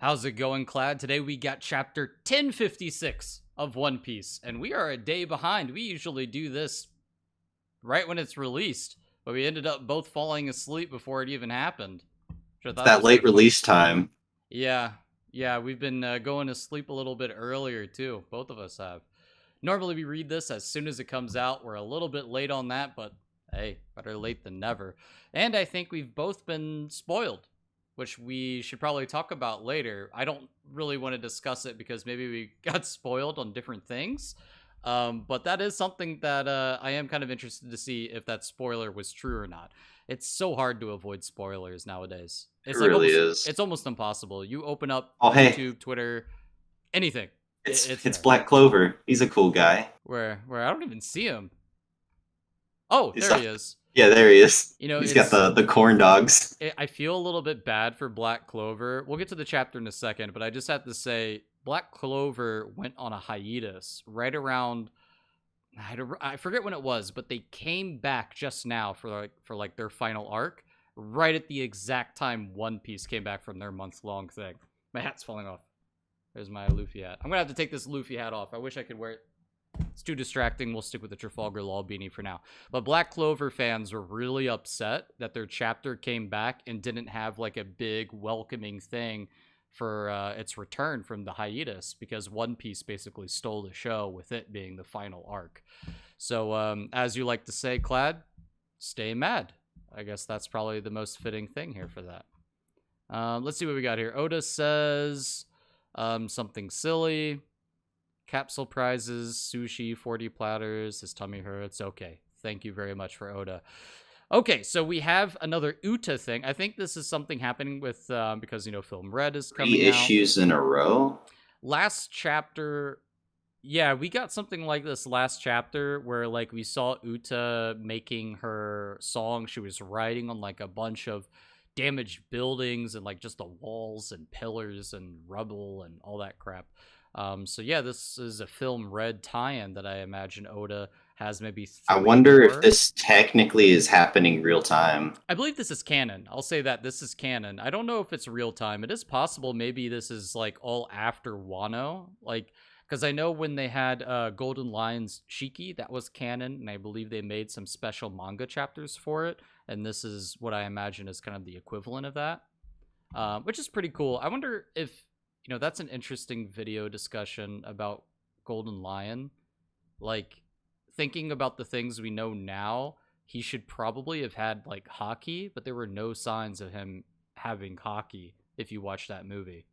How's it going, Clad? Today we got chapter 1056 of One Piece, and we are a day behind. We usually do this right when it's released, but we ended up both falling asleep before it even happened, which I It's thought that was late kind of funny. release time. Yeah, yeah, we've been going to sleep a little bit earlier too. Both of us have. Normally we read this as soon as it comes out. We're a little bit late on that, but hey, better late than never. And I think we've both been spoiled, which we should probably talk about later. I don't really want to discuss it because maybe we got spoiled on different things. But that is something that I am kind of interested to see if that spoiler was true or not. It's so hard to avoid spoilers nowadays. It It's like really almost is. it's almost impossible. You open up Oh, hey, YouTube, Twitter, anything, it's it's it's there. Black Clover. He's a cool guy. Where I don't even see him. Oh, He's there he up. is. Yeah, there he is. You know, He's got the corn dogs. I feel a little bit bad for Black Clover. We'll get to the chapter in a second, but I just have to say Black Clover went on a hiatus right around I forget when it was, but they came back just now for like their final arc, right at the exact time One Piece came back from their month-long thing. My hat's falling off. There's my Luffy hat. I'm gonna have to take this Luffy hat off. I wish I could wear it. It's too distracting. We'll stick with the Trafalgar Law beanie for now. But Black Clover fans were really upset that their chapter came back and didn't have like a big welcoming thing for its return from the hiatus, because One Piece basically stole the show with it being the final arc. So, as you like to say, Clad, stay mad. I guess that's probably the most fitting thing here for that. Let's see what we got here. Oda says something silly. Capsule prizes, sushi, 40 platters, his tummy hurts. Okay, thank you very much for Oda. Okay, so we have another Uta thing. I think this is something happening with, because, Film Red is Three coming out. issues in a row. Last chapter, yeah, we got something like this last chapter where, like, we saw Uta making her song. She was riding on, like, a bunch of damaged buildings and, like, just the walls and pillars and rubble and all that crap. So yeah, this is a Film Red tie-in that I imagine Oda has maybe I three wonder if more. this technically is happening real time. I believe this is canon. I'll say that this is canon. I don't know if it's real time. It is possible maybe this is like all after Wano, like, because I know when they had Golden Lion's Shiki, that was canon, and I believe they made some special manga chapters for it, and this is what I imagine is kind of the equivalent of that, which is pretty cool. I wonder if that's an interesting video discussion about Golden Lion. Like, thinking about the things we know now, he should probably have had like hockey, but there were no signs of him having hockey if you watch that movie.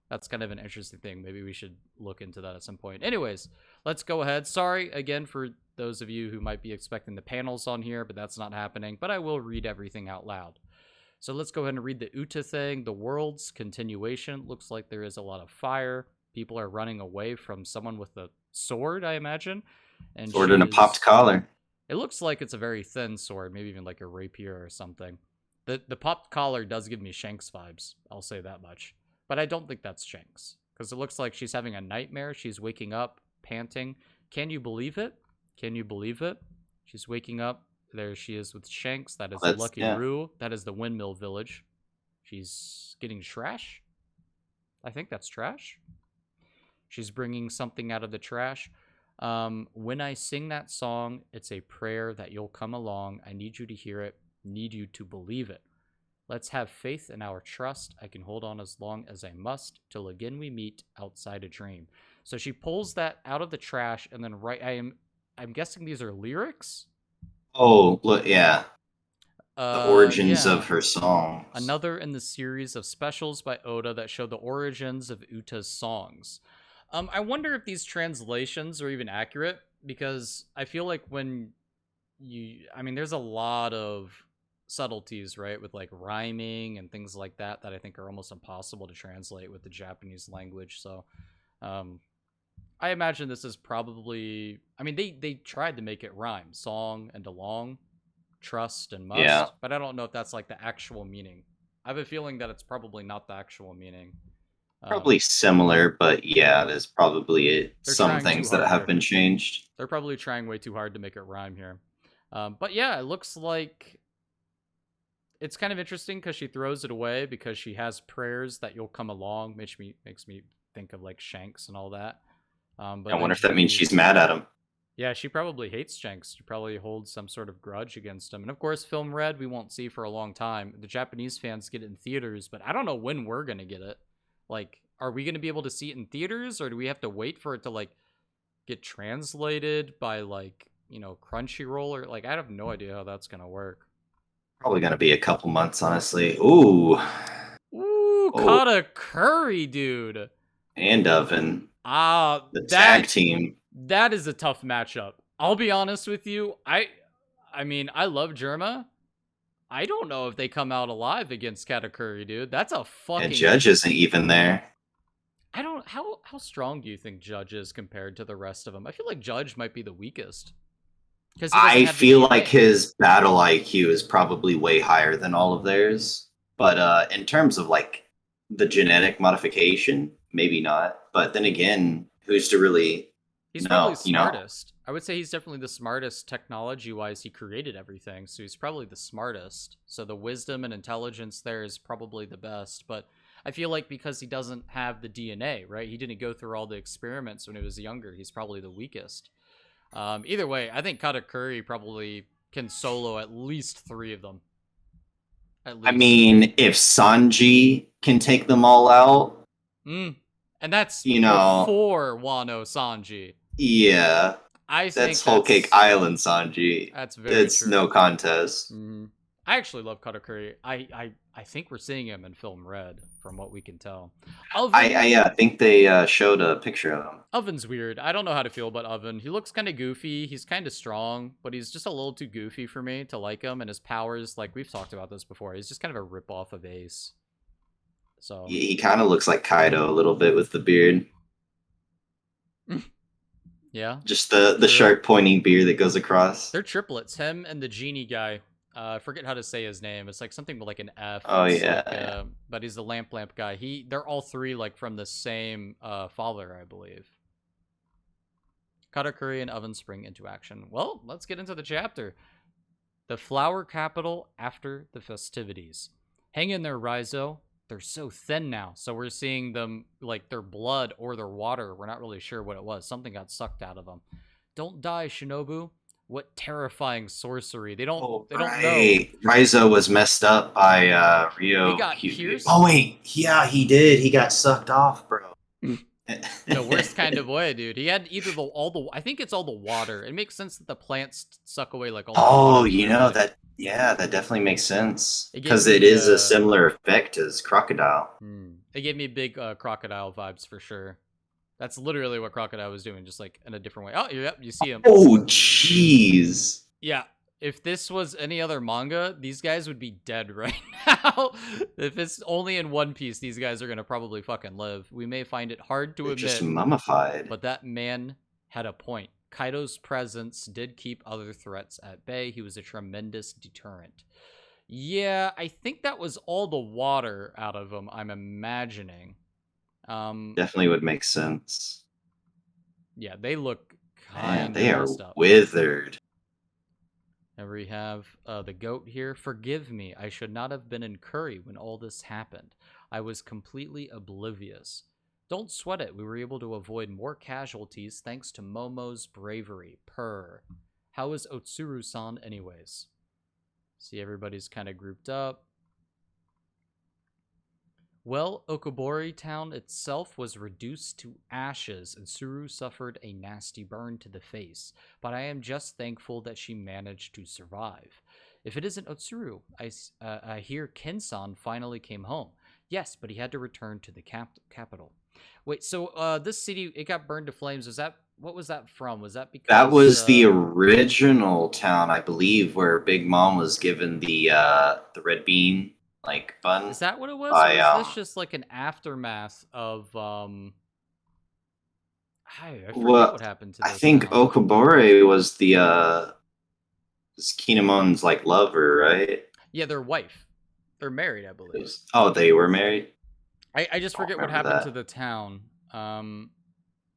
That's kind of an interesting thing. Maybe we should look into that at some point. Anyways, let's go ahead. Sorry again for those of you who might be expecting the panels on here, but that's not happening. But I will read everything out loud. So let's go ahead and read the Uta thing. The world's continuation. Looks like there is a lot of fire. People are running away from someone with a sword, I imagine. And Sword she in a popped is... collar. It looks like it's a very thin sword, maybe even like a rapier or something. The popped collar does give me Shanks vibes, I'll say that much. But I don't think that's Shanks, because it looks like she's having a nightmare. She's waking up, panting. Can you believe it? Can you believe it? She's waking up. There she is with Shanks. That is That's Lucky yeah. Roo. That is the Windmill Village. She's getting trash. I think that's trash. She's bringing something out of the trash. When I sing that song, it's a prayer that you'll come along. I need you to hear it. Need you to believe it. Let's have faith in our trust. I can hold on as long as I must, till again we meet outside a dream. So she pulls that out of the trash, and then I'm guessing these are lyrics. Oh, look, yeah. The origins Yeah. of her songs. Another in the series of specials by Oda that show the origins of Uta's songs. I wonder if these translations are even accurate, because I feel like there's a lot of subtleties, right, with like rhyming and things like that I think are almost impossible to translate with the Japanese language. So, I imagine this is probably. I mean, they tried to make it rhyme, song and along, trust and Yeah. must, but I don't know if that's like the actual meaning. I have a feeling that it's probably not the actual meaning. Probably similar, but yeah, there's probably They're some trying too things that hard have here. been changed. They're probably trying way too hard to make it rhyme here. But yeah, it looks like it's kind of interesting because she throws it away because she has prayers that you'll come along, makes me think of like Shanks and all that. I But then wonder if that means she's mad at him. yeah, she probably hates Shanks. She probably holds some sort of grudge against him. And of course, Film Red we won't see for a long time. The Japanese fans get it in theaters, but I don't know when we're gonna get it. Like, are we gonna be able to see it in theaters, or do we have to wait for it to like get translated by like Crunchyroll, or like I have no idea how that's gonna work. Probably gonna be a couple months, honestly. Ooh. Ooh, Oh, Kata Curry, dude. and Oven, the tag That team. that is a tough matchup. I'll be honest with you. I mean, I love Germa. I don't know if they come out alive against Katakuri, dude. That's a And fucking. Judge isn't even there. I don't. How strong do you think Judge is compared to the rest of them? I feel like Judge might be the weakest because he doesn't I have the feel like DNA. his battle IQ is probably way higher than all of theirs. But in terms of like the genetic modification, maybe not. But then again, who's to really He's probably the know? smartest. I would say he's definitely the smartest technology-wise. He created everything, so he's probably the smartest. So the wisdom and intelligence there is probably the best. But I feel like because he doesn't have the DNA, right? He didn't go through all the experiments when he was younger. He's probably the weakest. Either way, I think Katakuri probably can solo at least 3 of them. At I least. mean, if Sanji can take them all out, And that's you know, before Wano Sanji. yeah, I that's think Whole Cake Island Sanji. that's very It's true. no contest. I actually love Katakuri. I think we're seeing him in Film Red, from what we can tell. Oven, I think they showed a picture of him. Oven's weird. I don't know how to feel about Oven. He looks kind of goofy. He's kind of strong, but he's just a little too goofy for me to like him. And his powers, like we've talked about this before, he's just kind of a ripoff of Ace. So He kind of looks like Kaido a little bit with the beard. yeah, Just the sharp pointing beard that goes across. they're triplets. Him and the genie guy. I forget how to say his name. It's like something with like an F. Oh It's yeah, like, yeah. but he's the lamp guy. They're all 3 like from the same father, I believe. Katakuri and Oven spring into action. Well, let's get into the chapter. The flower capital after the festivities. Hang in there, Raizo. They're so thin now. So we're seeing them like their blood or their water. We're not really sure what it was. Something got sucked out of them. Don't die, Shinobu. What terrifying sorcery. They don't know. Raizo was messed up by Rio. He got pierced? Oh wait, yeah, he did. He got sucked off, bro. The worst kind of way, dude. He had either I think it's all the water. It makes sense that the plants suck away like all the water. Oh, you know that. Yeah, that definitely makes sense It gave because me, it is a similar effect as Crocodile. It gave me big Crocodile vibes for sure. That's literally what Crocodile was doing, just like in a different way. Oh, yep, you see him. Oh, jeez. Yeah, if this was any other manga, these guys would be dead right now. If it's only in One Piece, these guys are gonna probably fucking live. We may find it hard to They're admit, just mummified. but that man had a point. Kaido's presence did keep other threats at bay. He was a tremendous deterrent. Yeah, I think that was all the water out of him, I'm imagining. Definitely would make sense. Yeah, they look kind of they are messed up. withered. And we have the goat here. Forgive me, I should not have been in Curry when all this happened. I was completely oblivious. Don't sweat it. We were able to avoid more casualties thanks to Momo's bravery. Purr. How is Otsuru-san anyways? See, everybody's kind of grouped up. Well, Okobori town itself was reduced to ashes, and Suru suffered a nasty burn to the face, but I am just thankful that she managed to survive. If it isn't Otsuru, I hear Ken-san finally came home. Yes, but he had to return to the capital. Wait, so this city, it got burned to flames. What was that from? Was that because... That was the original town, I believe, where Big Mom was given the red bean like bun. Is that what it was? Or is this just like an aftermath of I forget what happened to this. I think Okobore was the Kinemon's like lover, right? Yeah, their wife. They're married, I believe. Oh, they were married? I just forget what happened to the town. I'm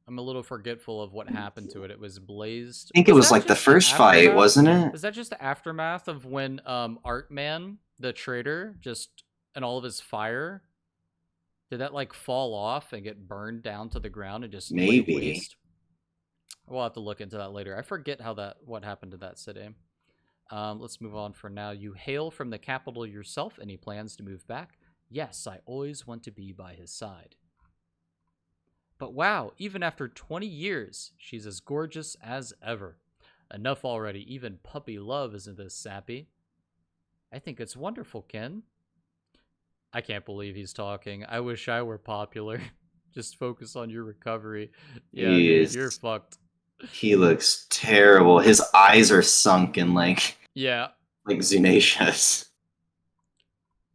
a little forgetful of what happened to it. It was blazed. I think it was like the first fight, wasn't it? Was that just the aftermath of when Artman the traitor, just and all of his fire? Did that like fall off and get burned down to the ground and just lay Maybe. waste? We'll have to look into that later. I forget what happened to that city. Let's move on for now. You hail from the capital yourself. Any plans to move back? Yes, I always want to be by his side. But wow, even after 20 years, she's as gorgeous as ever. Enough already. Even puppy love isn't this sappy. I think it's wonderful, Ken. I can't believe he's talking. I wish I were popular. Just focus on your recovery. Yeah, He dude, you're is. fucked. He looks terrible. His eyes are sunken Yeah. like Zunasia's.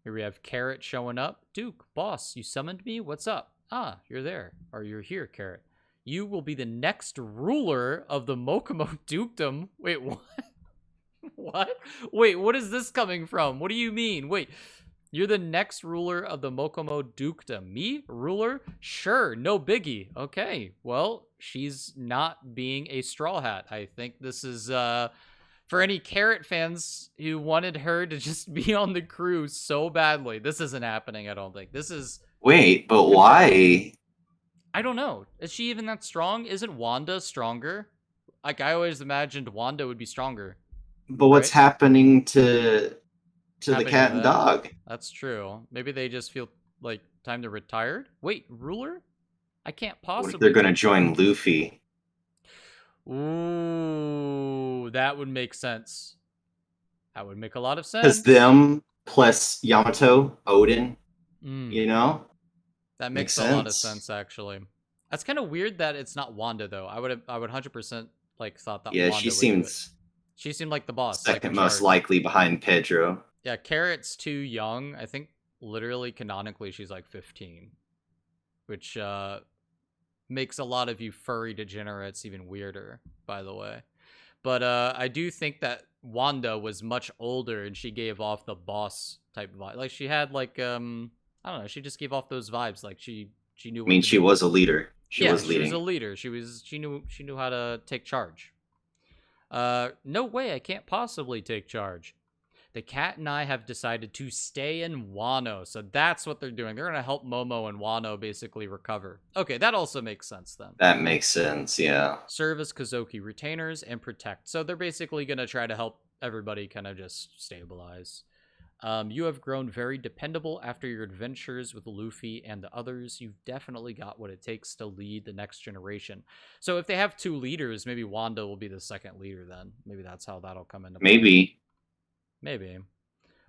Here we have Carrot showing up. Duke, boss, you summoned me? What's up? Ah, you're there. Or you're here, Carrot. You will be the next ruler of the Mokomo Dukedom. Wait, what? What? Wait, what is this coming from? What do you mean? Wait, you're the next ruler of the Mokomo Dukedom. Me? Ruler? Sure, no biggie. Okay, well, she's not being a Straw Hat. I think this is, for any Carrot fans who wanted her to just be on the crew so badly. This isn't happening, I don't think. This is... Wait, but confirmed. why? I don't know. Is she even that strong? Isn't Wanda stronger? Like, I always imagined Wanda would be stronger. But what's Right? happening to the Happening to cat and them? dog? That's true. Maybe they just feel like time to retire. Wait, ruler? I can't What if they're possibly gonna take join charge. Luffy? Ooh, that would make sense. That would make a lot of Because sense. them plus Yamato, Odin, Mm, you know, that makes makes a lot of sense. sense, actually. That's kind of weird that it's not Wanda though. I would 100% like thought that Yeah, she Wanda would do it. seems She seemed like the boss, like in second most charge. likely behind Pedro. Yeah, Carrot's too young. I think literally canonically she's like 15, which makes a lot of you furry degenerates even weirder, by the way. But I do think that Wanda was much older and she gave off the boss type vibe. Like she had like I don't know, she just gave off those vibes like she knew I mean, what to she do. was a leader. She Yeah, was she was a leading. leader. She knew how to take charge. No way, I can't possibly take charge. The cat and I have decided to stay in Wano. So that's what they're doing. They're going to help Momo and Wano basically recover. Okay, that also makes sense then. That makes sense, yeah. Serve as Kozoki retainers and protect. So they're basically going to try to help everybody kind of just stabilize. You have grown very dependable after your adventures with Luffy and the others. You've definitely got what it takes to lead the next generation. So if they have two leaders, maybe Wanda will be the second leader then. Maybe that's how that'll come into play. Maybe. Maybe.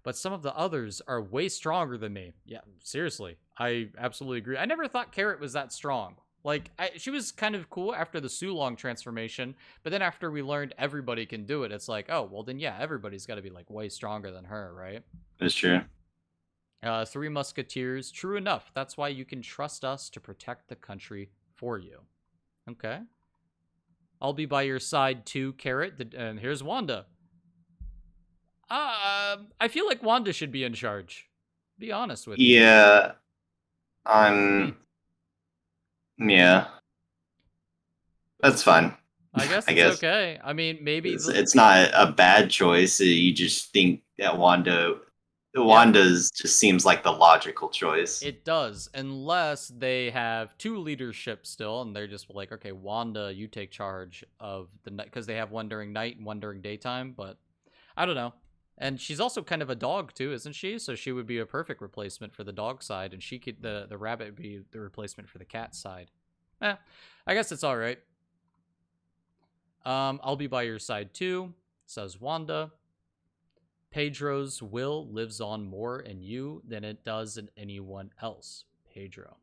But some of the others are way stronger than me. Yeah, seriously. I absolutely agree. I never thought Carrot was that strong. Like, she was kind of cool after the Sulong transformation, but then after we learned everybody can do it, it's like, oh, well then yeah, everybody's got to be like way stronger than her, right? That's true. Three Musketeers. True enough. That's why you can trust us to protect the country for you. Okay. I'll be by your side too, Carrot. And here's Wanda. I feel like Wanda should be in charge. Be honest with you. Yeah. Hmm. Yeah. That's fine. I guess I it's guess. okay. I mean, maybe It's not a bad choice. You just think that yeah, Wanda's just seems like the logical choice. it does, unless they have two leadership still, and they're just like, okay, Wanda, you take charge of the night because they have one during night and one during daytime. But I don't know. And she's also kind of a dog too, isn't she? So she would be a perfect replacement for the dog side, and she could the rabbit would be the replacement for the cat side. I guess it's all right. I'll be by your side too, says Wanda. Pedro's will lives on more in you than it does in anyone else. Pedro.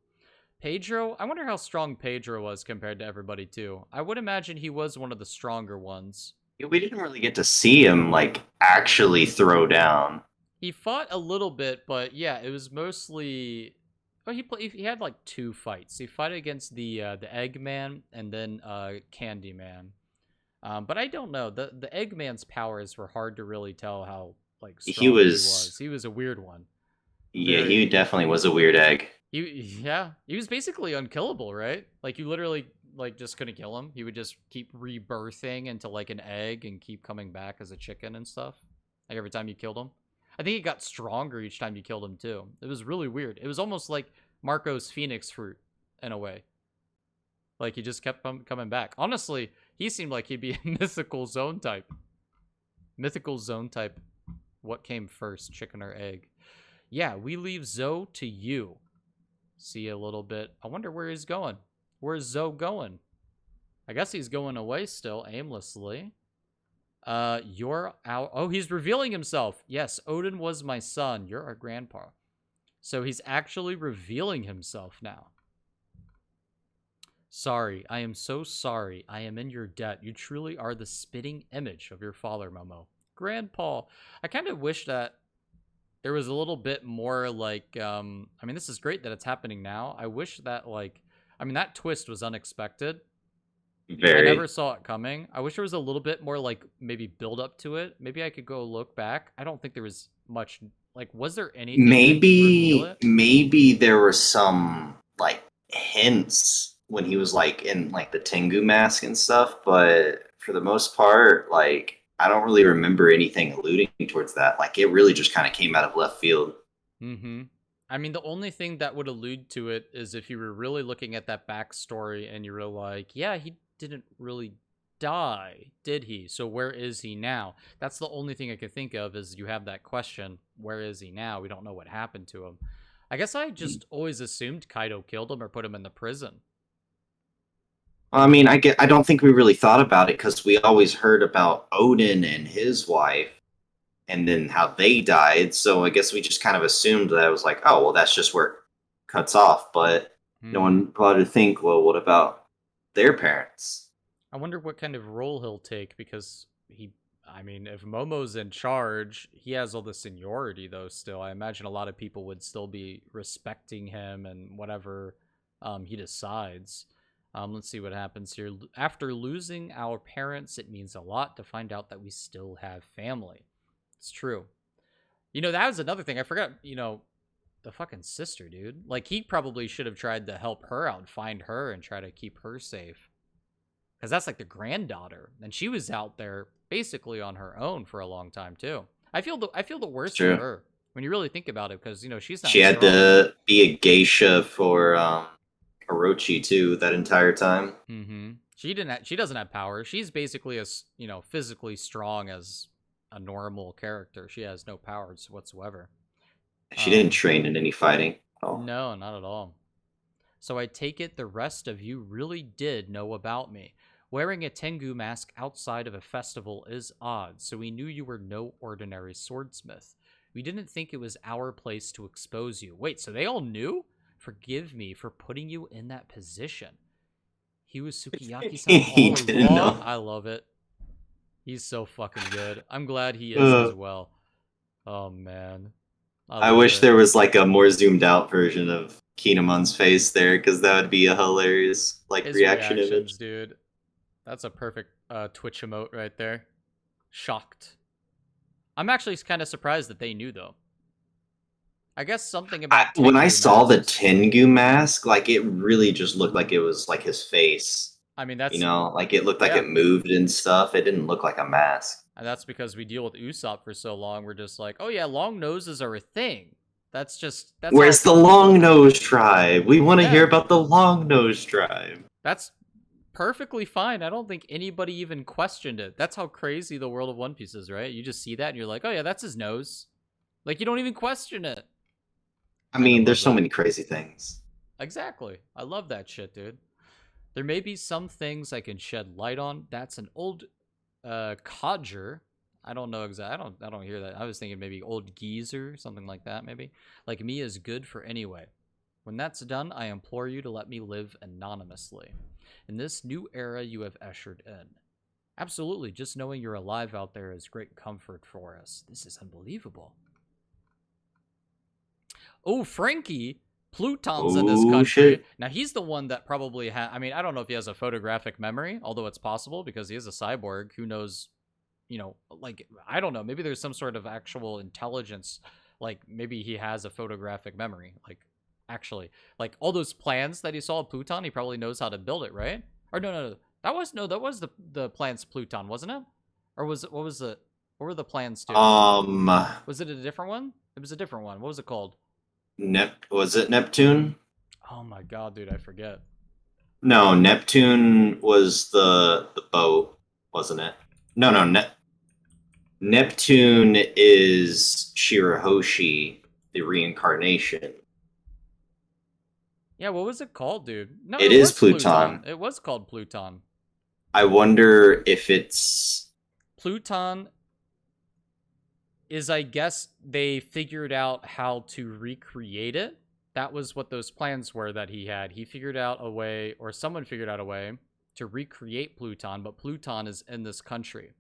Pedro, I wonder how strong Pedro was compared to everybody too. I would imagine he was one of the stronger ones. We didn't really get to see him like actually throw down. He fought a little bit, but yeah, it was mostly. Well, he had like two fights. He fought against the Eggman and then Candyman. But I don't know. The Eggman's powers were hard to really tell how like He strong he was was. He was a weird one. Yeah, he Very. definitely was a weird egg. He was basically unkillable, right? Like you literally like just couldn't kill him. He would just keep rebirthing into like an egg and keep coming back as a chicken and stuff. Like every time you killed him. I think he got stronger each time you killed him too. It was really weird. It was almost like Marco's Phoenix fruit in a way. Like he just kept coming back. Honestly, he seemed like he'd be a mythical zone type. Mythical zone type. What came first, chicken or egg? Yeah, we leave Zoe to you. See a little bit. I wonder where he's going. Where's Zoe going? I guess he's going away still, aimlessly. You're out. Oh, he's revealing himself. Yes, Odin was my son. You're our grandpa. So he's actually revealing himself now. Sorry, I am so sorry. I am in your debt. You truly are the spitting image of your father, Momo. Grandpa. I kind of wish that there was a little bit more like, I mean, this is great that it's happening now. I wish that, like, I mean, that twist was unexpected. Very. I never saw it coming. I wish there was a little bit more, like, maybe build up to it. Maybe I could go look back. I don't think there was much, like, was there anything to reveal it? Maybe there were some like hints when he was like in like the Tengu mask and stuff, but for the most part, like I don't really remember anything alluding towards that. Like it really just kind of came out of left field. Mm-hmm. I mean, the only thing that would allude to it is if you were really looking at that backstory and you were like, yeah, he didn't really die, did he? So where is he now? That's the only thing I could think of is you have that question, where is he now? We don't know what happened to him. I guess I just always assumed Kaido killed him or put him in the prison. I mean, I don't think we really thought about it because we always heard about Odin and his wife, and then how they died. So I guess we just kind of assumed that it was like, oh, well, that's just where it cuts off. But no one bothered to think, well, what about their parents? I wonder what kind of role he'll take because I mean, if Momo's in charge, he has all the seniority though still. I imagine a lot of people would still be respecting him and whatever he decides. Let's see what happens here. After losing our parents, it means a lot to find out that we still have family. It's true. You know, that was another thing. I forgot, you know, the fucking sister, dude. Like, he probably should have tried to help her out and find her and try to keep her safe. Because that's like the granddaughter. And she was out there basically on her own for a long time, too. I feel the worst for her when you really think about it, because, you know, she's not She had to be a geisha for Orochi too that entire time. Mm-hmm. She doesn't have power. She's basically as, you know, physically strong as a normal character. She has no powers whatsoever. She didn't train in any fighting at all. No, not at all. So I take it the rest of you really did know about me. Wearing a Tengu mask outside of a festival is odd, so we knew you were no ordinary swordsmith. We didn't think it was our place to expose you. Wait, so they all knew? Forgive me for putting you in that position. He was Sukiyaki-san all along. I love it. He's so fucking good. I'm glad he is as well. Oh, man. I wish there was like a more zoomed out version of Kinemon's face there, because that would be a hilarious like reaction image. Dude. That's a perfect Twitch emote right there. Shocked. I'm actually kind of surprised that they knew, though. I guess something about when I saw the Tengu mask, like it really just looked like it was like his face. I mean, that's, you know, like it looked like it moved and stuff. It didn't look like a mask. And that's because we deal with Usopp for so long. We're just like, oh yeah, long noses are a thing. That's where's the long nose tribe? We want to hear about the long nose tribe. That's perfectly fine. I don't think anybody even questioned it. That's how crazy the world of One Piece is, right? You just see that and you're like, oh yeah, that's his nose. Like you don't even question it. I mean, there's so many crazy things. Exactly. I love that shit, dude. There may be some things I can shed light on. That's an old codger. I don't know exactly. I don't hear that. I was thinking maybe old geezer, something like that, maybe. Like me is good for anyway. When that's done, I implore you to let me live anonymously. In this new era you have ushered in. Absolutely, just knowing you're alive out there is great comfort for us. This is unbelievable. Oh, Frankie, Pluton's in this country. Shit. Now, he's the one that probably I mean, I don't know if he has a photographic memory, although it's possible because he is a cyborg. Who knows, you know, like, I don't know. Maybe there's some sort of actual intelligence. Like, maybe he has a photographic memory. Like, actually, like, all those plans that he saw of Pluton, he probably knows how to build it, right? Or no. That was the plans Pluton, wasn't it? Or what was it? What were the plans to? Um, Was it a different one? It was a different one. What was it called? Was it Neptune? Oh my god, dude, I forget. No, Neptune was the boat, wasn't it? No, no, Neptune is Shirahoshi, the reincarnation. Yeah, what was it called, dude? No, It it is was Pluton. Pluton. It was called Pluton. I wonder if it's Pluton is, I guess, they figured out how to recreate it. That was what those plans were that he had. He figured out a way, or someone figured out a way to recreate Pluton, but Pluton is in this country.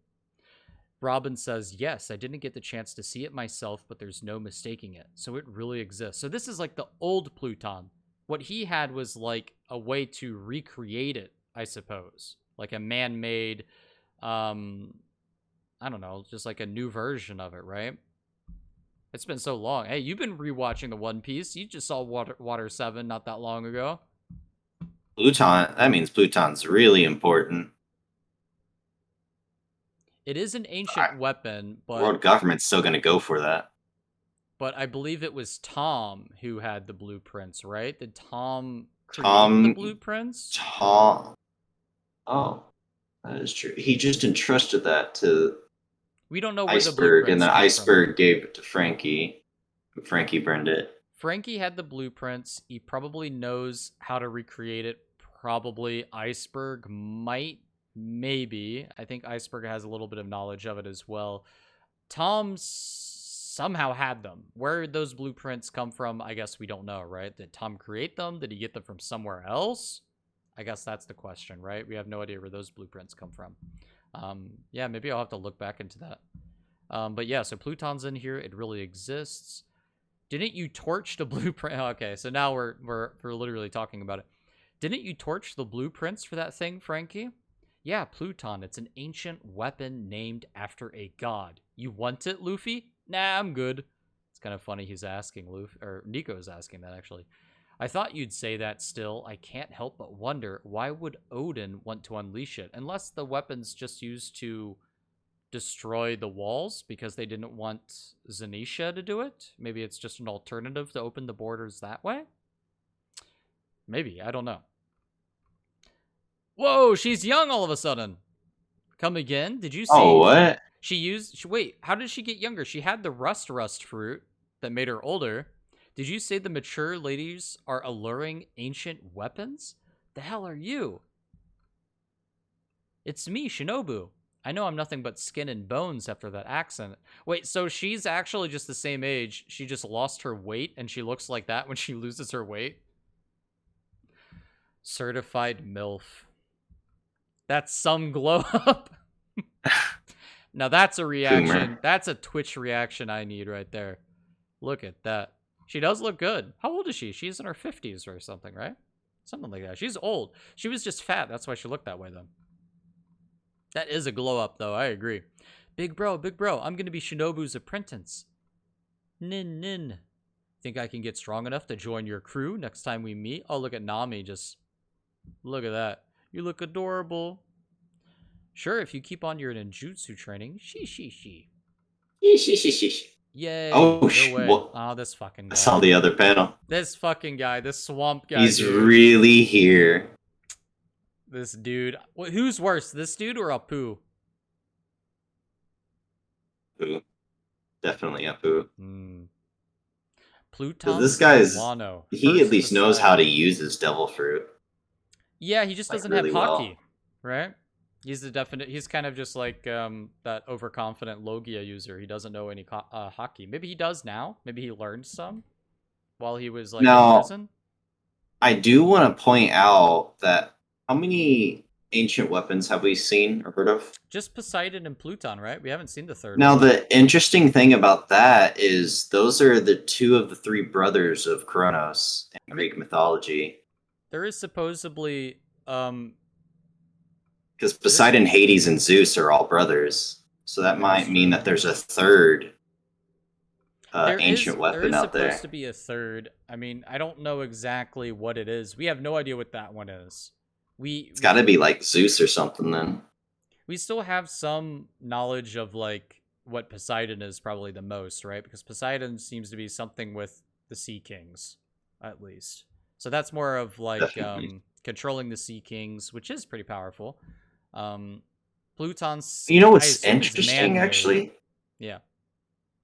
Robin says, yes, I didn't get the chance to see it myself, but there's no mistaking it. So it really exists. So this is like the old Pluton. What he had was like a way to recreate it, I suppose. Like a man-made, I don't know, just like a new version of it, right? It's been so long. Hey, you've been rewatching the One Piece. You just saw Water 7 not that long ago. Pluton. That means Pluton's really important. It is an ancient weapon, World government's still going to go for that. but I believe it was Tom who had the blueprints, right? Did Tom create the blueprints? Tom. Oh, that is true. He just entrusted that to We don't know where Iceberg, the and blueprints then came Iceberg from. gave it to Frankie. Frankie burned it. Frankie had the blueprints. He probably knows how to recreate it. Probably Iceberg might, maybe. I think Iceberg has a little bit of knowledge of it as well. Tom somehow had them. Where those blueprints come from, I guess we don't know, right? Did Tom create them? Did he get them from somewhere else? I guess that's the question, right? We have no idea where those blueprints come from. Yeah, maybe I'll have to look back into that. But yeah, so Pluton's in here. It really exists. Didn't you torch the blueprint? Okay, so now we're literally talking about it. Didn't you torch the blueprints for that thing, Frankie? Yeah, Pluton. It's an ancient weapon named after a god. You want it, Luffy? Nah, I'm good. It's kind of funny he's asking Luffy, or Nico's asking that actually. I thought you'd say that still. I can't help but wonder, why would Odin want to unleash it? Unless the weapon's just used to destroy the walls because they didn't want Zanisha to do it. Maybe it's just an alternative to open the borders that way. Maybe, I don't know. Whoa, she's young all of a sudden. Come again? Did you see? Oh, what? Wait, how did she get younger? She had the rust fruit that made her older. Did you say the mature ladies are alluring ancient weapons? The hell are you? It's me, Shinobu. I know I'm nothing but skin and bones after that accent. Wait, so she's actually just the same age. She just lost her weight and she looks like that when she loses her weight? Certified MILF. That's some glow up. Now that's a reaction. Boomer. That's a Twitch reaction I need right there. Look at that. She does look good. How old is she? She's in her 50s or something, right? Something like that. She's old. She was just fat. That's why she looked that way, though. That is a glow up, though. I agree. Big bro, I'm going to be Shinobu's apprentice. Nin. Think I can get strong enough to join your crew next time we meet? Oh, look at Nami. Just look at that. You look adorable. Sure, if you keep on your ninjutsu training. She. Yay. Oh, no way. what? Oh, this fucking guy. I saw the other panel. This fucking guy. This swamp guy, He's dude. really here. This dude. Who's worse, this dude or Apu? Apu. Definitely Apu. Pluton. This guy's Wano. he at least knows how to use his devil fruit. Yeah, he just like, doesn't really have hockey, well. right? He's kind of just like that overconfident Logia user. He doesn't know any hockey. Maybe he does now. Maybe he learned some while he was like in prison. I do want to point out that how many ancient weapons have we seen or heard of? Just Poseidon and Pluton, right? We haven't seen the third now, one. the interesting thing about that is those are the two of the three brothers of Kronos in Greek mythology. There is supposedly because Poseidon, Hades, and Zeus are all brothers. So that might mean that there's a third ancient weapon out there. There is supposed to be a third. I mean, I don't know exactly what it is. We have no idea what that one is. It's got to be like Zeus or something then. We still have some knowledge of like what Poseidon is probably the most, right? Because Poseidon seems to be something with the Sea Kings, at least. So that's more of like Definitely. controlling the Sea Kings, which is pretty powerful. Um, Pluton's, You know I what's assume it's interesting, man-made. actually? Yeah.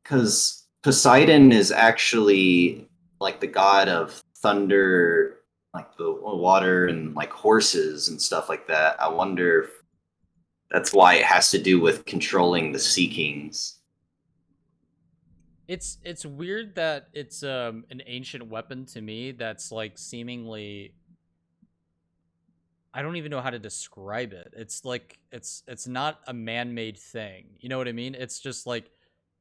Because Poseidon is actually like the god of thunder, like the water and like horses and stuff like that. I wonder if that's why it has to do with controlling the Sea Kings. It's weird that it's an ancient weapon to me that's like seemingly I don't even know how to describe it. It's like it's not a man-made thing. You know what I mean? It's just like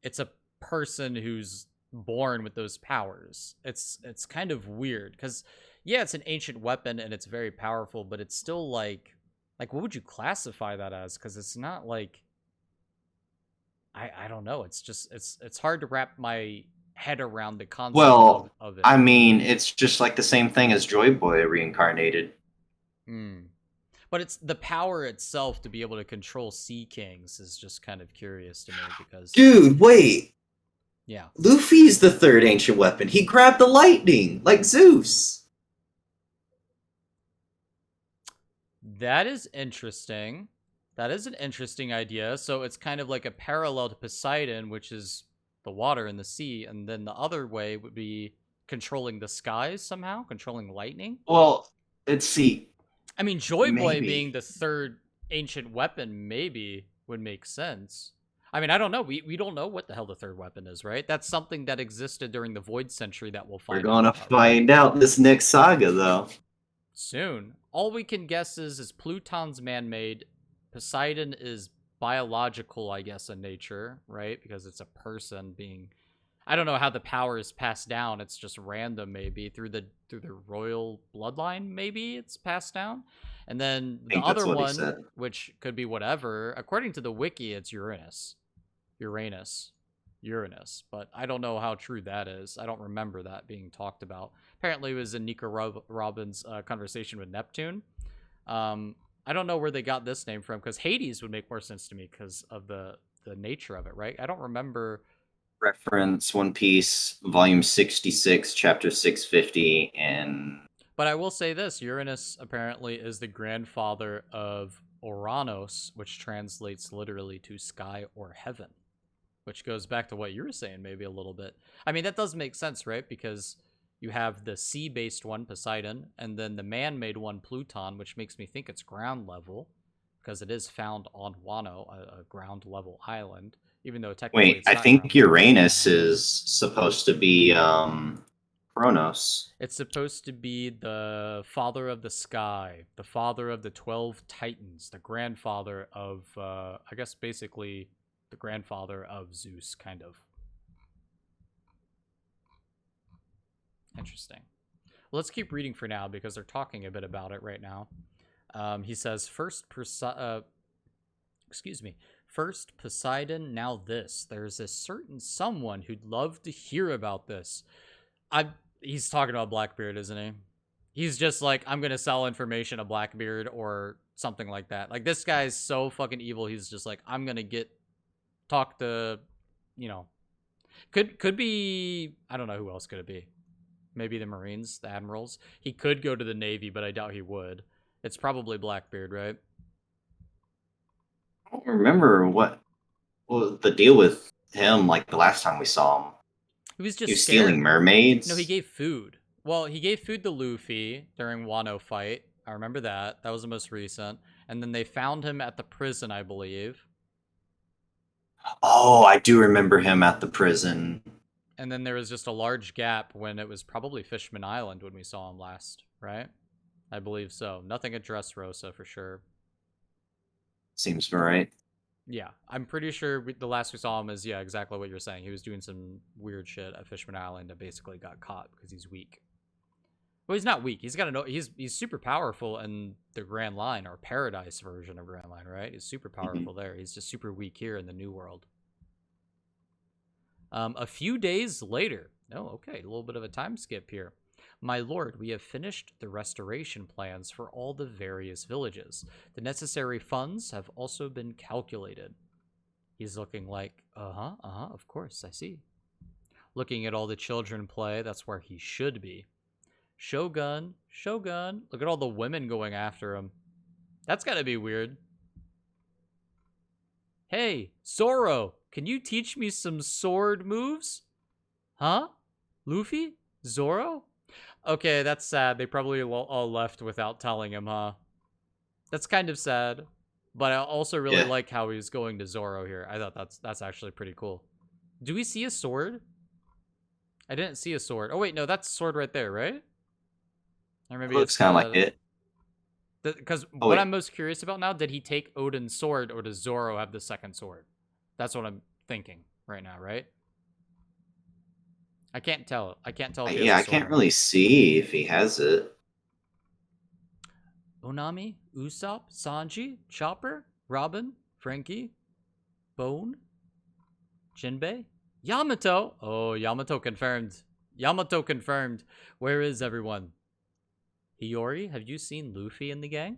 it's a person who's born with those powers. It's kind of weird cuz yeah, it's an ancient weapon and it's very powerful, but it's still like what would you classify that as? Cuz it's not like I don't know. It's just it's hard to wrap my head around the concept Well, of it. I mean, it's just like the same thing as Joy Boy reincarnated. Hmm. But it's the power itself to be able to control Sea Kings is just kind of curious to me because, Dude, wait. yeah, Luffy's the third ancient weapon. He grabbed the lightning, like Zeus. that is interesting. That is an interesting idea. So it's kind of like a parallel to Poseidon, which is the water and the sea, and then the other way would be controlling the skies somehow, controlling lightning. Well, let's see. I mean, Joy Boy being Maybe. the third ancient weapon maybe would make sense. I mean, I don't know. We don't know what the hell the third weapon is, right? That's something that existed during the Void Century that we'll We're find out gonna about, right? find out this next saga, though. Soon. All we can guess is Pluton's man-made, Poseidon is biological, I guess, in nature, right? Because it's a person being I don't know how the power is passed down. It's just random, maybe through the royal bloodline. Maybe it's passed down, and then I the think that's other what he one, said. which could be whatever. According to the wiki, it's Uranus, Uranus. But I don't know how true that is. I don't remember that being talked about. Apparently, it was in Nico Robin's conversation with Neptune. Um, I don't know where they got this name from because Hades would make more sense to me because of the nature of it, right? I don't remember. Reference One Piece, Volume 66, Chapter 650, and But I will say this Uranus apparently is the grandfather of Oranos, which translates literally to sky or heaven, which goes back to what you were saying, maybe a little bit. I mean, that does make sense, right? Because you have the sea based one, Poseidon, and then the man made one, Pluton, which makes me think it's ground level because it is found on Wano, a ground level island, even though technically wait, it's I not ground think level. Uranus is supposed to be Kronos. It's supposed to be the father of the sky, the father of the 12 titans, the grandfather of, I guess basically the grandfather of Zeus, kind of. Interesting. Well, let's keep reading for now because they're talking a bit about it right now. He says, excuse me, first Poseidon, now this. There's a certain someone who'd love to hear about this. I He's talking about Blackbeard, isn't he? He's just like, I'm gonna sell information to Blackbeard or something like that. Like this guy's so fucking evil. He's just like, I'm gonna talk to, you know, could be. I don't know who else could it be. Maybe the Marines, the admirals. He could go to the Navy, but I doubt he would. It's probably Blackbeard, right? I don't remember what was the deal with him like the last time we saw him. He was He just was stealing scared. No, he mermaids. gave food. Well, he gave food to Luffy during Wano fight. I remember that. That was the most recent. And then they found him at the prison, I believe. Oh, I do remember him at the prison. And then there was just a large gap when it was probably Fishman Island when we saw him last, right? I believe so. Nothing at Dressrosa for sure. Seems right. Yeah, I'm pretty sure the last we saw him is, yeah, exactly what you're saying. He was doing some weird shit at Fishman Island and basically got caught because he's weak. Well, he's not weak. He's got to know he's super powerful in the Grand Line or Paradise version of Grand Line, right? He's super Mhm. powerful there. He's just super weak here in the New World. A few days later, oh, okay, a little bit of a time skip here. My lord, we have finished the restoration plans for all the various villages. The necessary funds have also been calculated. He's looking like, of course, I see. Looking at all the children play, that's where he should be. Shogun, Shogun. Look at all the women going after him. That's gotta be weird. Hey, Zoro, can you teach me some sword moves? Huh? Luffy? Zoro? Okay, that's sad. They probably all left without telling him, huh? That's kind of sad. But I also really Yeah. like how he's going to Zoro here. I thought that's actually pretty cool. Do we see a sword? I didn't see a sword. Oh, wait, no, that's a sword right there, right? Or maybe Looks it's kind of like it. Because Oh what wait. I'm most curious about now, did he take Odin's sword or does Zoro have the second sword? That's what I'm thinking right now, right? I can't tell. I can't tell if he has Yeah, a I sword can't or not. really see if he has it. Onami, Usopp, Sanji, Chopper, Robin, Frankie, Bone, Jinbei, Yamato. Oh, Yamato confirmed. Yamato confirmed. Where is everyone? Hiyori, have you seen Luffy and the gang?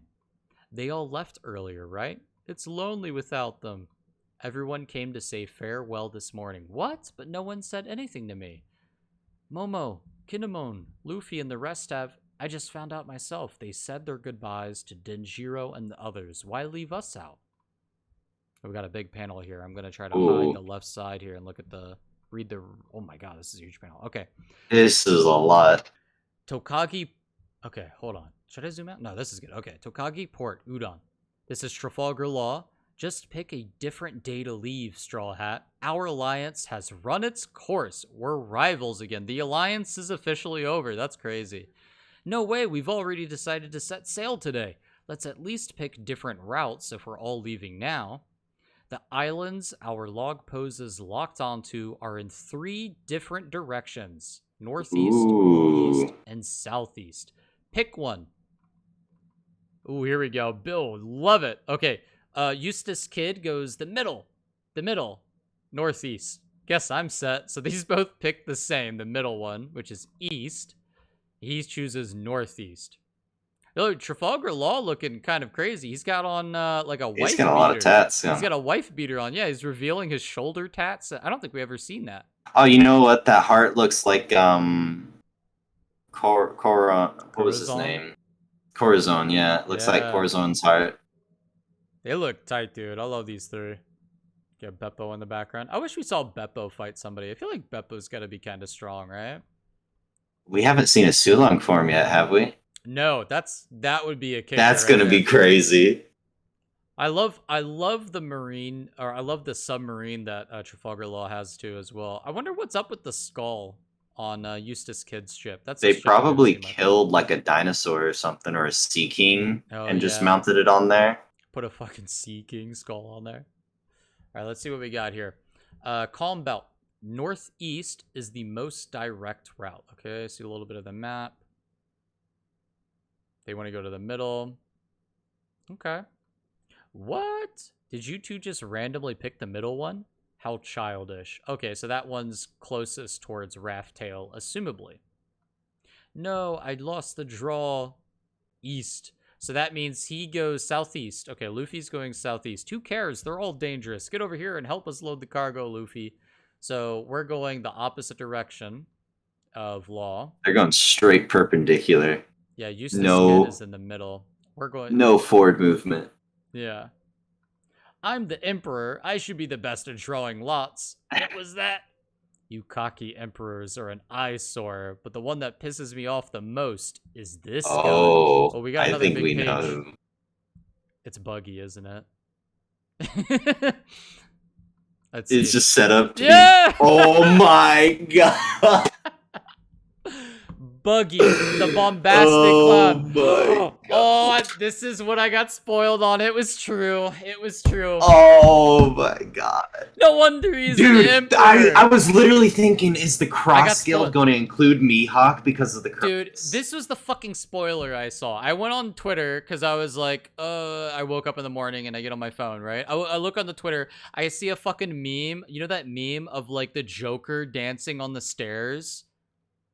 They all left earlier, right? It's lonely without them. Everyone came to say farewell this morning. What? But no one said anything to me. Momo, Kinemon, Luffy, and the rest have. I just found out myself. They said their goodbyes to Denjiro and the others. Why leave us out? We got a big panel here. I'm going to try to hide Ooh, the left side here and look at the. Read the. Oh my god, this is a huge panel. Okay. this is a lot. Tokagi. Okay, hold on. Should I zoom out? No, this is good. Okay, Tokagi Port, Udon. This is Trafalgar Law. Just pick a different day to leave, Straw Hat. Our alliance has run its course. We're rivals again. The alliance is officially over. That's crazy. No way, we've already decided to set sail today. Let's at least pick different routes if we're all leaving now. The islands our log poses locked onto are in 3 different directions: northeast, east, Ooh. and southeast. Pick one. Ooh, here we go. Bill, love it. Okay, Eustace Kid goes the middle, northeast. Guess I'm set. So these both pick the same, the middle one, which is east. He chooses northeast. Oh, Trafalgar Law looking kind of crazy. He's got on like a He's wife got a lot of beater. tats He's on. got a wife beater on. Yeah, he's revealing his shoulder tats. I don't think we ever seen that. Oh, you know what? That heart looks like what was his Corazon. name? Corazon, yeah. It looks like Yeah, Corazon's heart. they look tight, dude. I love these 3. Get Beppo in the background. I wish we saw Beppo fight somebody. I feel like Beppo's got to be kind of strong, right? We haven't seen a Sulong form yet, have we? No, that would be a kicker That's right gonna be there. crazy. I love the marine, or I love the submarine that Trafalgar Law has too as well. I wonder what's up with the skull on Eustace Kid's ship. That's a They ship I've never probably seen in my life. killed like a dinosaur or something, or a Sea King, Oh and just yeah, mounted it on there. put a fucking Sea King skull on there. All right, let's see what we got here. Calm Belt. Northeast is the most direct route. Okay, see a little bit of the map. They want to go to the middle. Okay. What? Did you two just randomly pick the middle one? How childish. Okay, so that one's closest towards Raftail, assumably. No, I lost the draw. East. So that means he goes southeast. Okay, Luffy's going southeast. Who cares? They're all dangerous. Get over here and help us load the cargo, Luffy. So we're going the opposite direction of Law. They're going straight perpendicular. Yeah, Eustace Kid No, is in the middle. We're going... no forward movement. Yeah. I'm the emperor. I should be the best at drawing lots. What was that? You cocky emperors are an eyesore, but the one that pisses me off the most is this guy. Oh, Oh, we got I another think big we page. know. It's buggy, isn't it? Let's see. It's just set up to Yeah! be. Oh my god! Buggy, the bombastic Oh cloud. my Oh, god! this is what I got spoiled on. It was true. It was true. Oh my god! No wonder he's the Dude, emperor. I was literally thinking, is the I cross got scale spoiled. going to include Mihawk because of the cross? Dude, this was the fucking spoiler I saw. I went on Twitter because I was like, I woke up in the morning and I get on my phone, right? I look on the Twitter. I see a fucking meme. You know that meme of like the Joker dancing on the stairs?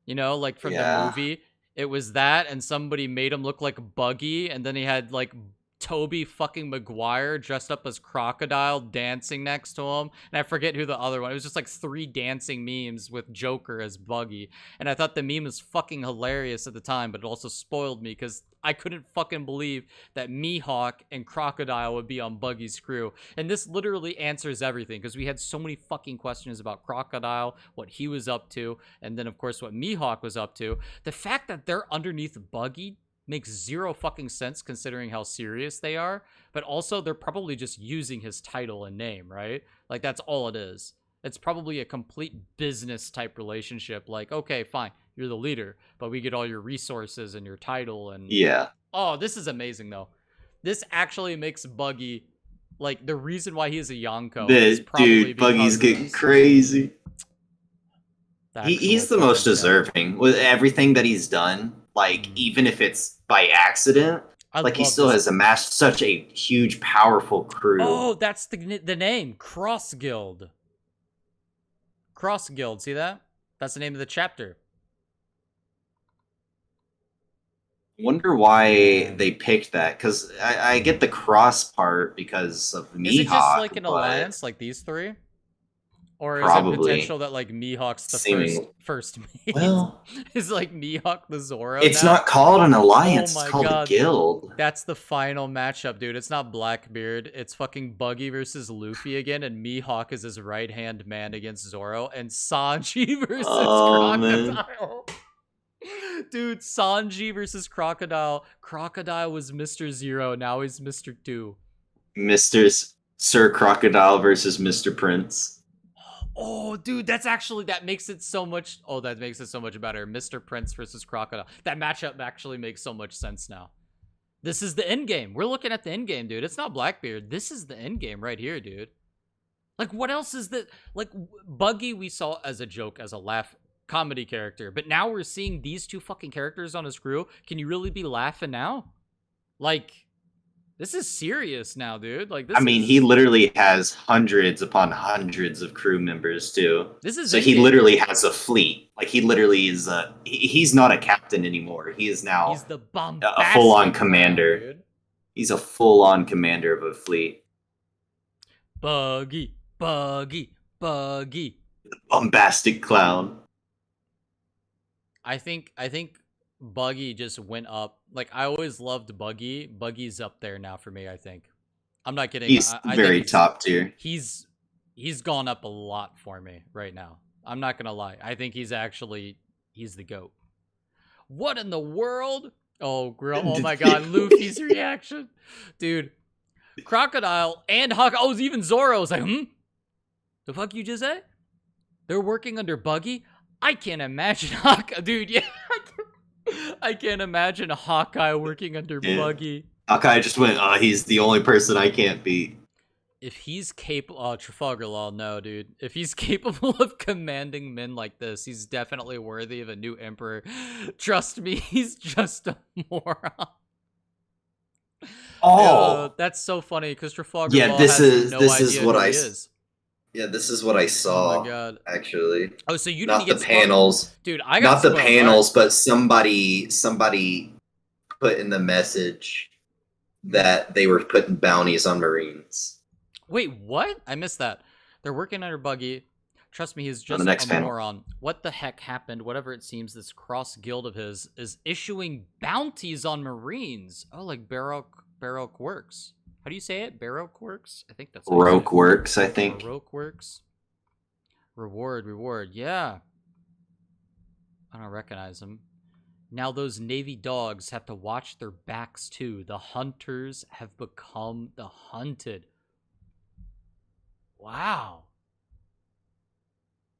You know, like from the Yeah. movie? It was that, and somebody made him look like Buggy, and then he had like Toby fucking Maguire dressed up as Crocodile dancing next to him. And I forget who the other one. It was just like 3 dancing memes with Joker as Buggy. And I thought the meme was fucking hilarious at the time, but it also spoiled me because I couldn't fucking believe that Mihawk and Crocodile would be on Buggy's crew. And this literally answers everything because we had so many fucking questions about Crocodile, what he was up to, and then of course what Mihawk was up to. The fact that they're underneath Buggy makes zero fucking sense considering how serious they are, but also they're probably just using his title and name, right? Like that's all it is. It's probably a complete business type relationship. Like, okay, fine, you're the leader, but we get all your resources and your title and Yeah. oh, this is amazing though. This actually makes Buggy like the reason why he is a Yonko is probably Dude, Buggy's because getting crazy. the He's the actual most fucking deserving with everything that he's done. Like, even if it's by accident, I like he love still this. has amassed such a huge, powerful crew. Oh, that's the name. Cross Guild. Cross Guild, see that? That's the name of the chapter. Wonder why they picked that, because I get the cross part because of Mihawk. Is it just like an but alliance like these 3? Or is it Probably. potential that like Mihawk's the Seeming- first mate? Well, Is like Mihawk the Zoro it's now? not called an alliance, Oh my it's called God. a guild. That's the final matchup, dude. It's not Blackbeard. It's fucking Buggy versus Luffy again, and Mihawk is his right-hand man against Zoro, and Sanji versus Crocodile. Dude, Sanji versus Crocodile. Crocodile was Mr. Zero, now he's Mr. 2. Sir Crocodile versus Mr. Prince. Oh, dude, that makes it so much. Oh, that makes it so much better. Mr. Prince versus Crocodile. That matchup actually makes so much sense now. This is the end game. We're looking at the end game, dude. It's not Blackbeard. This is the end game right here, dude. Like, what else is that? Like, Buggy we saw as a joke, as a laugh comedy character, but now we're seeing these 2 fucking characters on his crew. Can you really be laughing now? Like, this is serious now, dude. Like, this he literally has hundreds upon hundreds of crew members too. This is so he in-game. literally has a fleet. Like, he literally is he's not a captain anymore. He is now He's the a full-on bombastic commander. clown, dude. He's a full-on commander of a fleet. Buggy, Buggy, Buggy. Bombastic clown. I think Buggy just went up. Like, I always loved Buggy. Buggy's up there now for me, I think. I'm not kidding. He's I very think top tier. He's gone up a lot for me right now. I'm not gonna lie. I think he's the GOAT. What in the world? Oh, oh my God, Luffy's reaction. Dude, Crocodile and Hawk. Oh, even Zoro was like, the fuck you just say? They're working under Buggy? I can't imagine Hawkeye. Dude, yeah. I can't imagine Hawkeye working under Buggy. Hawkeye just went, he's the only person I can't beat. If he's capable, Trafalgar Law, no, dude. If he's capable of commanding men like this, he's definitely worthy of a new emperor. Trust me, he's just a moron. Oh, that's so funny because Trafalgar Law this has no is idea what who I he is. Yeah, this is what I saw. Oh my God. Actually. Oh, so you not didn't the get panels, spoiled? Dude. I got not the spoiled, panels, but somebody put in the message that they were putting bounties on Marines. Wait, what? I missed that. They're working under Buggy. Trust me, he's just next a panel. moron. What the heck happened? Whatever it seems, this cross guild of his is issuing bounties on Marines. Oh, like Baroque Works. How do you say it? Baroque Works? I think that's Baroque Works, I think. Baroque Works. Reward. Yeah. I don't recognize him. Now those Navy dogs have to watch their backs too. The hunters have become the hunted. Wow.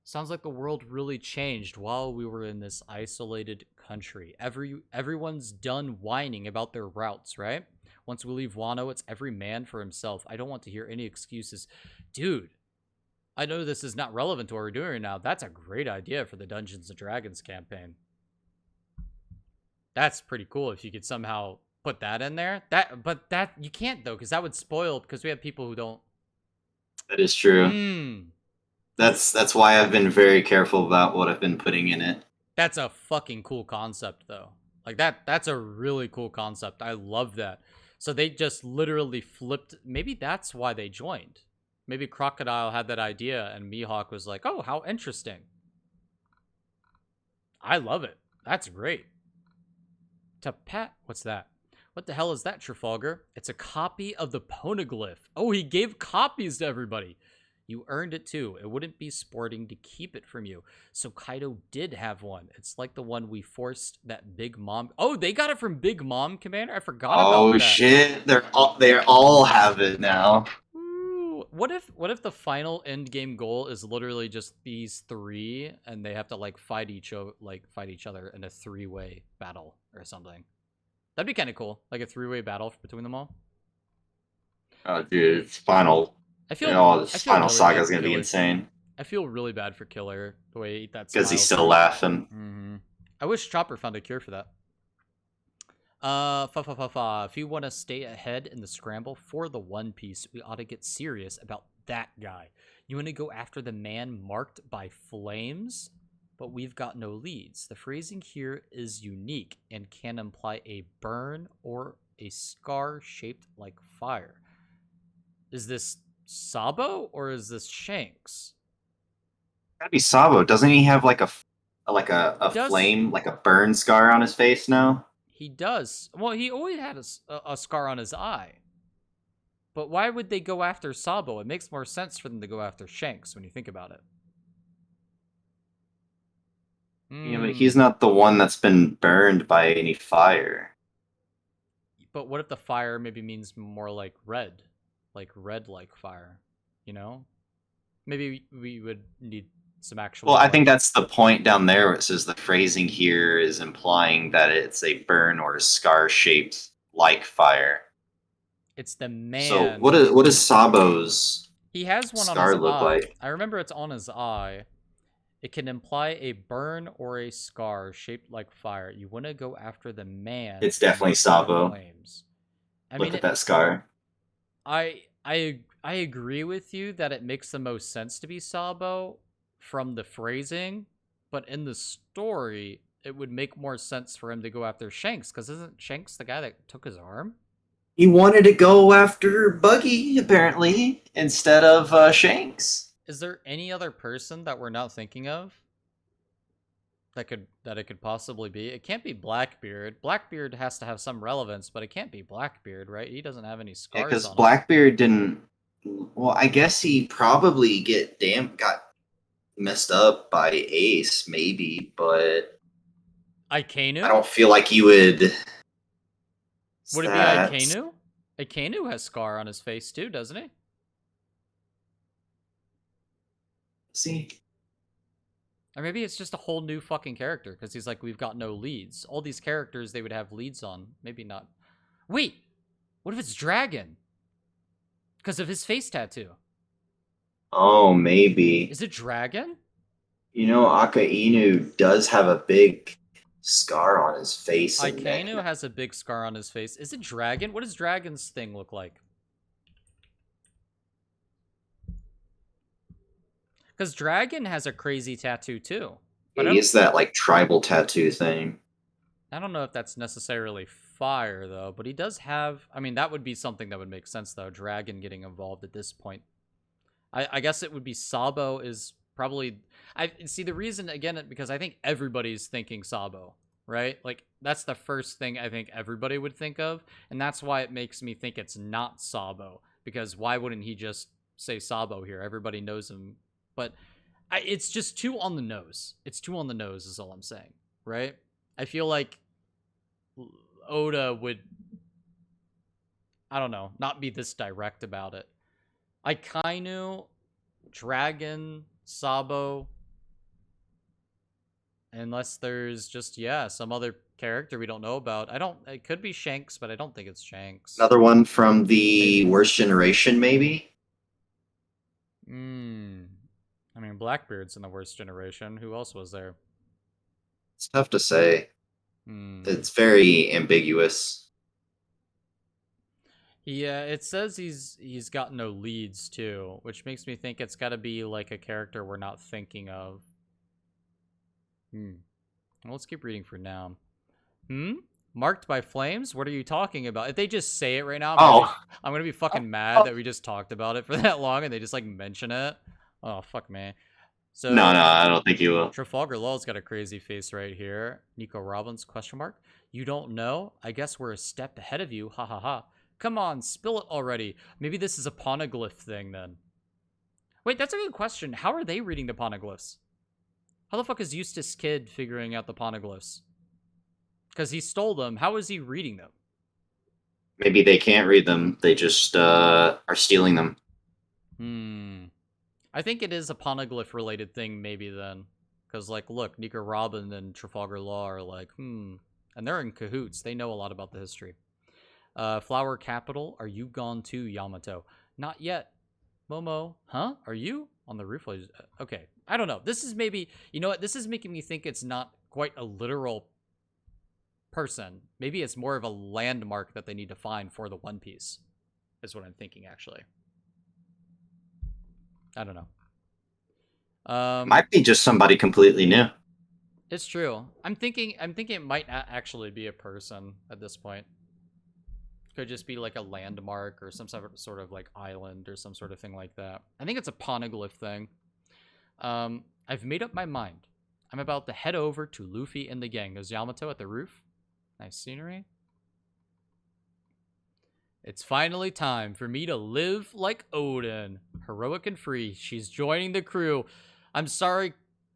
Sounds like the world really changed while we were in this isolated country. Everyone's done whining about their routes, right? Once we leave Wano, it's every man for himself. I don't want to hear any excuses. Dude, I know this is not relevant to what we're doing right now. That's a great idea for the Dungeons & Dragons campaign. That's pretty cool if you could somehow put that in there. But you can't, though, because that would spoil, because we have people who don't. That is true. That's why I've been very careful about what I've been putting in it. That's a fucking cool concept, though. Like, that's a really cool concept. I love that. So they just literally flipped. Maybe that's why they joined. Maybe Crocodile had that idea and Mihawk was like, oh, how interesting. I love it. That's great. What's that? What the hell is that, Trafalgar? It's a copy of the Poneglyph. Oh, he gave copies to everybody. You earned it too. It wouldn't be sporting to keep it from you. So Kaido did have one. It's like the one we forced that Big Mom. Oh, they got it from Big Mom, Commander. I forgot about Oh that. shit! They all have it now. Ooh. What if the final end game goal is literally just these three, and they have to like fight each other in a 3-way battle or something? That'd be kind of cool, like a 3-way battle between them all. Oh, dude, it's final. I feel Oh, I this feel final really saga bad is for gonna be Killer. insane I feel really bad for Killer the way he ate that because smile he's still fruit. laughing. I wish Chopper found a cure for that. If you want to stay ahead in the scramble for the One Piece, we ought to get serious about that guy. You want to go after the man marked by flames? But we've got no leads. The phrasing here is unique and can imply a burn or a scar shaped like fire. Is this Sabo or is this Shanks? Gotta be Sabo. Doesn't he have like a Does flame, like a burn scar on his face now? he does? Well, he always had a scar on his eye. But why would they go after Sabo? It makes more sense for them to go after Shanks when you think about it. Yeah, but he's not the one that's been burned by any fire. But what if the fire maybe means more like red like fire? You know, maybe we would need some actual. Well, I Like, think that's the point down there where it says the phrasing here is implying that it's a burn or a scar shaped like fire. it's the So man. what is Sabo's He has one on his scar look eye. like? I remember it's on his eye. It can imply a burn or a scar shaped like fire. You want to go after the man It's definitely marked by Sabo. flames. I Look mean, at that scar. I agree with you that it makes the most sense to be Sabo from the phrasing, but in the story, it would make more sense for him to go after Shanks, because isn't Shanks the guy that took his arm? He wanted to go after Buggy, apparently, instead of Shanks. Is there any other person that we're not thinking of that it could possibly be? It can't be Blackbeard. Blackbeard has to have some relevance, but it can't be Blackbeard, right? He doesn't have any Yeah, scars because on him. Blackbeard didn't. Well, I guess he probably got messed up by Ace, maybe, but I Ikainu? don't feel like you would. Would it be That Ikainu? Ikainu has scar on his face too, doesn't he? see. Or maybe it's just a whole new fucking character because he's like, we've got no leads. All these characters they would have leads on. Maybe not. Wait, what if it's Dragon? Because of his face tattoo. Oh, maybe. Is it Dragon? You know, Akainu does have a big scar on his face and neck. Ikainu has a big scar on his face. Is it Dragon? What does Dragon's thing look like? Because Dragon has a crazy tattoo too. But He has that like tribal tattoo thing. I don't know if that's necessarily fire though, but he does have. I mean, that would be something that would make sense though. Dragon getting involved at this point. I guess it would be Sabo is probably. I see the reason again because I think everybody's thinking Sabo, right? Like that's the first thing I think everybody would think of, and that's why it makes me think it's not Sabo because why wouldn't he just say Sabo here? Everybody knows him, but it's just too on the nose. It's too on the nose is all I'm saying, right? I feel like Oda would, I don't know, not be this direct about it. Ikainu, Dragon, Sabo, unless there's just, yeah, some other character we don't know about. It could be Shanks, but I don't think it's Shanks. Another one from the worst generation, maybe? I mean, Blackbeard's in the worst generation. Who else was there? It's tough to say. It's very ambiguous. Yeah, it says he's got no leads too, which makes me think it's got to be like a character we're not thinking of. Well, let's keep reading for now. Marked by flames? What are you talking about? If they just say it right now, Oh, I'm gonna be fucking mad that we just talked about it for that long and they just like mention it. Oh fuck me. no, So no, I don't think you will. Trafalgar Law's got a crazy face right here. Nico Robbins question mark. You don't know? I guess we're a step ahead of you. Ha ha ha. Come on, spill it already. Maybe this is a poneglyph thing then. Wait, that's a good question. How are they reading the poneglyphs? How the fuck is Eustace Kid figuring out the poneglyphs? Because he stole them. How is he reading them? Maybe they can't read them. They just are stealing them. I think it is a poneglyph related thing, maybe then. Because, like, look, Nico Robin and Trafalgar Law are like, And they're in cahoots. They know a lot about the history. Flower Capital, are you gone too, Yamato? Not yet. Momo, huh? Are you? On the roof? Okay. I don't know. This is maybe, you know what? This is making me think it's not quite a literal person. Maybe it's more of a landmark that they need to find for the One Piece, is what I'm thinking, actually. I don't know. Might be just somebody completely new. It's true. I'm thinking it might actually be a person at this point. Could just be like a landmark or some sort of like island or some sort of thing like that. I think it's a poneglyph thing. I've made up my mind. I'm about to head over to Luffy and the gang. There's Yamato at the roof. Nice scenery. It's finally time for me to live like Odin. Heroic and free. She's joining the crew. I'm sorry,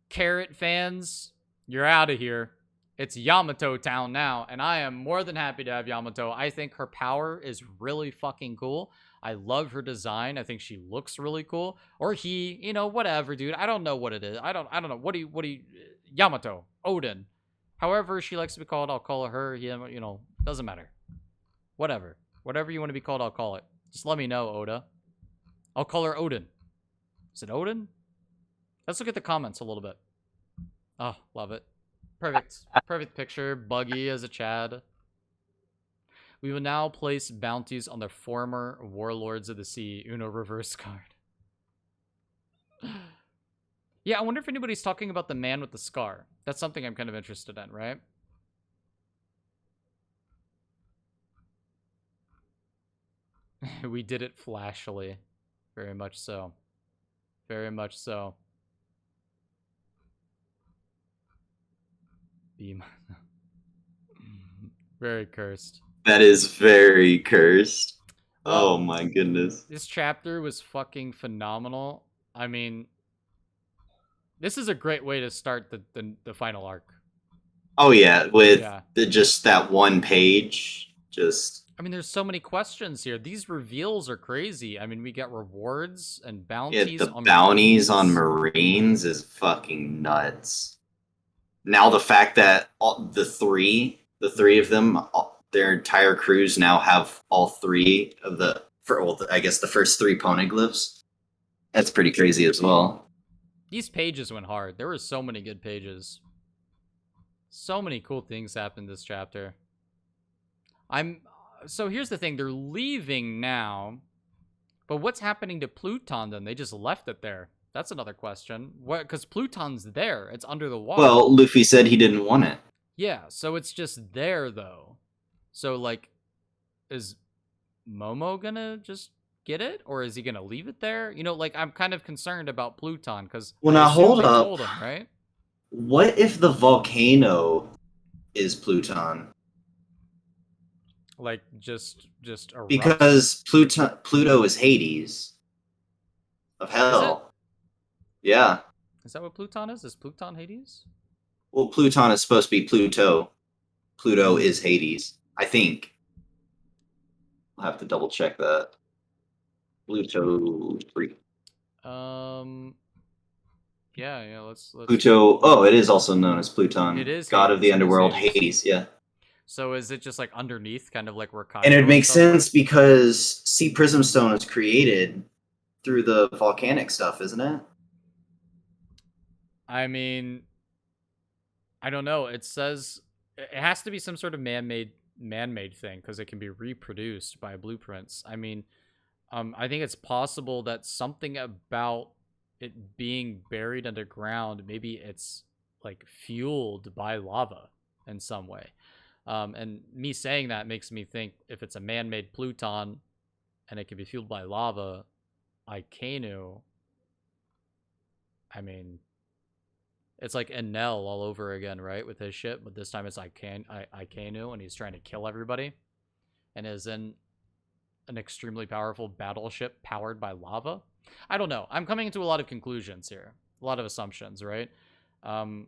Carrot fans. You're out of here. It's Yamato Town now, and I am more than happy to have Yamato. I think her power is really fucking cool. I love her design. I think she looks really cool. Or he, you know, whatever, dude. I don't know what it is. I don't know. What do you Yamato, Odin. However she likes to be called, I'll call her, him, you know, doesn't matter. Whatever. Whatever you want to be called, I'll call it. Just let me know, Oda. I'll call her Odin. Is it Odin? Let's look at the comments a little bit. Oh, love it. Perfect. Perfect picture. Buggy as a Chad. We will now place bounties on the former warlords of the sea. Uno reverse card. Yeah, I wonder if anybody's talking about the man with the scar. That's something I'm kind of interested in, right? We did it flashily. Very much so. Very much so. Beam. Very cursed. That is very cursed. Well, oh my goodness. This chapter was fucking phenomenal. I mean, this is a great way to start the final arc. Oh yeah, with just that one page, just. I mean, there's so many questions here. These reveals are crazy. I mean, we got rewards and Yeah, bounties. the bounties on Marines is fucking nuts. Now the fact that the three of them, their entire crews now have all three of I guess the first three poneglyphs. That's pretty crazy as well. These pages went hard. There were so many good pages. So many cool things happened this chapter. So here's the thing. They're leaving now. But what's happening to Pluton then? They just left it there. That's another question. What? Because Pluton's there. It's under the water. Well, Luffy said he didn't want it. Yeah, so it's just there, though. So, like, is Momo gonna just get it? Or is he gonna leave it there? You know, like, I'm kind of concerned about Pluton, because now hold up. told him, right? What if the volcano is Pluton? Like, just erupts? Because Pluto is Hades. Of hell. Yeah. Is that what Pluton is? Is Pluton Hades? Well, Pluton is supposed to be Pluto. Pluto is Hades, I think. I'll have to double check that. Pluto 3. Yeah, let's Pluto. Oh, it is also known as Pluton. It is God Hades, of the underworld, Hades. Yeah. So is it just like underneath, kind of like where Kaido? And it makes sense because Sea Prism Stone is created through the volcanic stuff, isn't it? I mean, I don't know. It says it has to be some sort of man-made thing because it can be reproduced by blueprints. I mean, I think it's possible that something about it being buried underground, maybe it's like fueled by lava in some way. And me saying that makes me think if it's a man-made Pluton and it can be fueled by lava, Icanu, I mean, it's like Enel all over again, right? With his ship, but this time it's Icanu, and he's trying to kill everybody, and is in an extremely powerful battleship powered by lava. I don't know. I'm coming to a lot of conclusions here, a lot of assumptions, right? Um,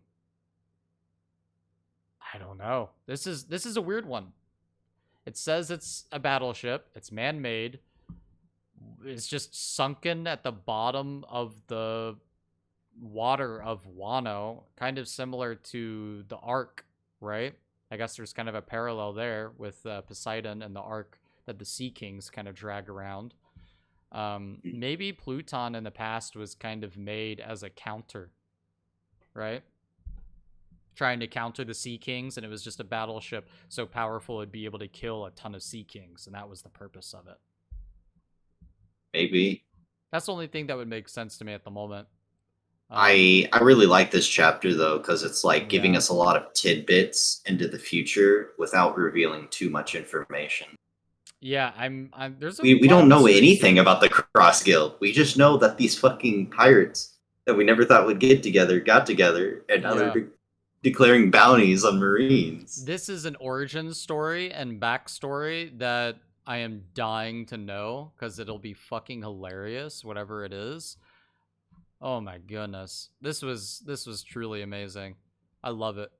I don't know. This is a weird one. It says it's a battleship. It's man-made. It's just sunken at the bottom of the water of Wano, kind of similar to the Ark, right? I guess there's kind of a parallel there with Poseidon and the Ark that the Sea Kings kind of drag around. Maybe Pluton in the past was kind of made as a counter, right? Trying to counter the Sea Kings, and it was just a battleship so powerful it'd be able to kill a ton of Sea Kings, and that was the purpose of it. Maybe. That's the only thing that would make sense to me at the moment. I really like this chapter though, because it's like giving Yeah. us a lot of tidbits into the future without revealing too much information. Yeah, I'm there's a We lot of don't know mysteries anything here. about the Cross Guild. We just know that these fucking pirates that we never thought would get together got together, and now Yeah. they're declaring bounties on Marines. This is an origin story and backstory that I am dying to know because it'll be fucking hilarious, whatever it is. Oh my goodness. This was truly amazing. I love it.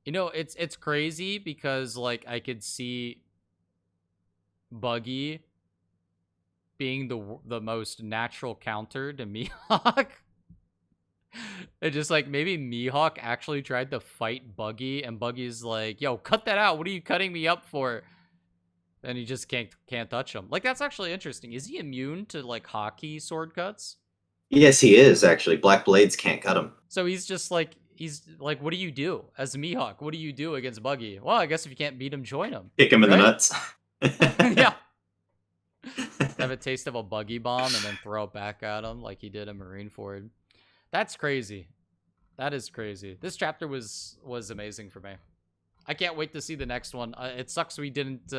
You know, it's crazy because like I could see Buggy being the most natural counter to Mihawk. It just like maybe Mihawk actually tried to fight Buggy, and Buggy's like, "Yo, cut that out! What are you cutting me up for?" And he just can't touch him. Like that's actually interesting. Is he immune to like hockey sword cuts? Yes, he is actually. Black Blades can't cut him. So he's like, what do you do as Mihawk? What do you do against Buggy? Well, I guess if you can't beat him, join him. Kick him in the Right? nuts. Yeah. Have a taste of a Buggy bomb and then throw it back at him like he did in Marineford. That's crazy. That is crazy. This chapter was amazing for me. I can't wait to see the next one. It sucks we didn't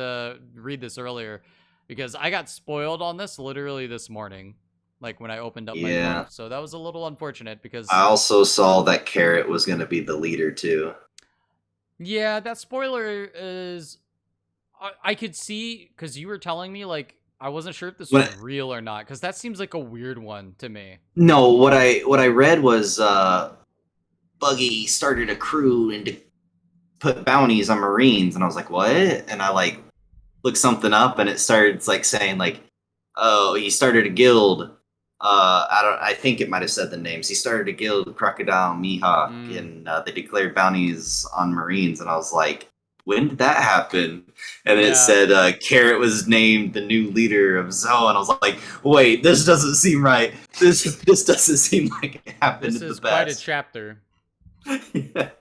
read this earlier because I got spoiled on this literally this morning, like when I opened up my Yeah. phone. So that was a little unfortunate because I also saw that Carrot was going to be the leader too. yeah, that spoiler is I could see because you were telling me like I wasn't sure if this was What? real or not because that seems like a weird one to me. No, what I read was Buggy started a crew and to put bounties on Marines, and I was like, what? And I like looked something up, and it started like saying like, oh, he started a guild. I think it might have said the names. He started a guild, Crocodile, Mihawk, and they declared bounties on Marines. And I was like, when did that happen? And then it said Carrot was named the new leader of Zoe, and I was like, wait, this doesn't seem right. This doesn't seem like it happened This at is the quite a best. chapter. Yeah.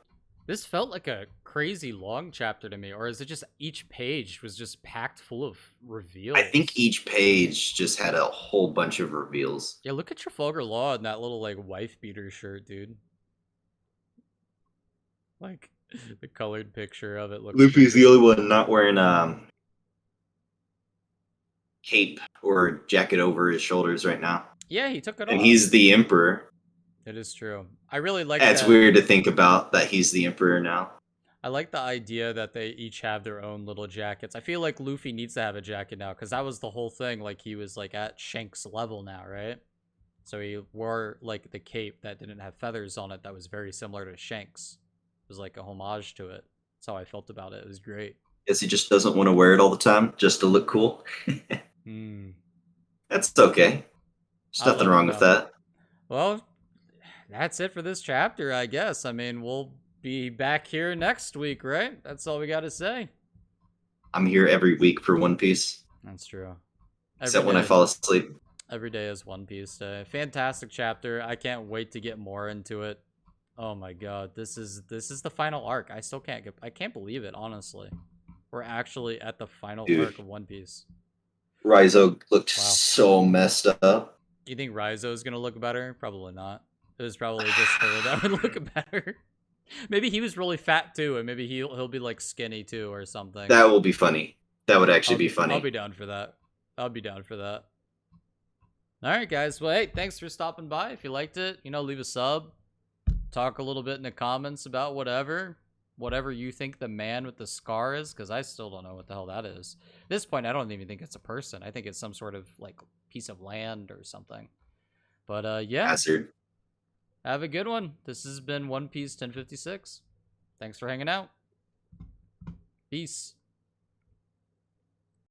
This felt like a crazy long chapter to me, or is it just each page was just packed full of reveals? I think each page just had a whole bunch of reveals. Yeah, look at Trafalgar Law in that little like wife beater shirt, dude. Like the colored picture of it looks. Luffy's the only one not wearing cape or jacket over his shoulders right now. Yeah, he took it And off. he's the emperor. It is true. I really like It's that. weird to think about that he's the emperor now. I like the idea that they each have their own little jackets. I feel like Luffy needs to have a jacket now because that was the whole thing. Like he was like at Shanks level now, right? So he wore like the cape that didn't have feathers on it that was very similar to Shanks. It was like a homage to it. That's how I felt about it. It was great. Guess he just doesn't want to wear it all the time just to look cool. That's okay. There's nothing wrong with that. Well, that's it for this chapter, I guess. I mean, we'll be back here next week, right? That's all we got to say. I'm here every week for One Piece. That's true. Except when I fall asleep. Every day is One Piece Day. Fantastic chapter. I can't wait to get more into it. Oh my god, this is the final arc. I can't believe it, honestly. We're actually at the final arc of One Piece. Raizo looked so messed up. You think Raizo is gonna look better? Probably not. It was probably just her that would look better. Maybe he was really fat too, and maybe he'll be like skinny too or something. That will be funny. That would actually be I'll funny. be down for that. I'll be down for that. All right, guys. Well, hey, thanks for stopping by. If you liked it, leave a sub. Talk a little bit in the comments about whatever you think the man with the scar is, because I still don't know what the hell that is. At this point, I don't even think it's a person. I think it's some sort of like piece of land or something. But yeah, Hazard. have a good one. This has been One Piece 1056. Thanks for hanging out. Peace.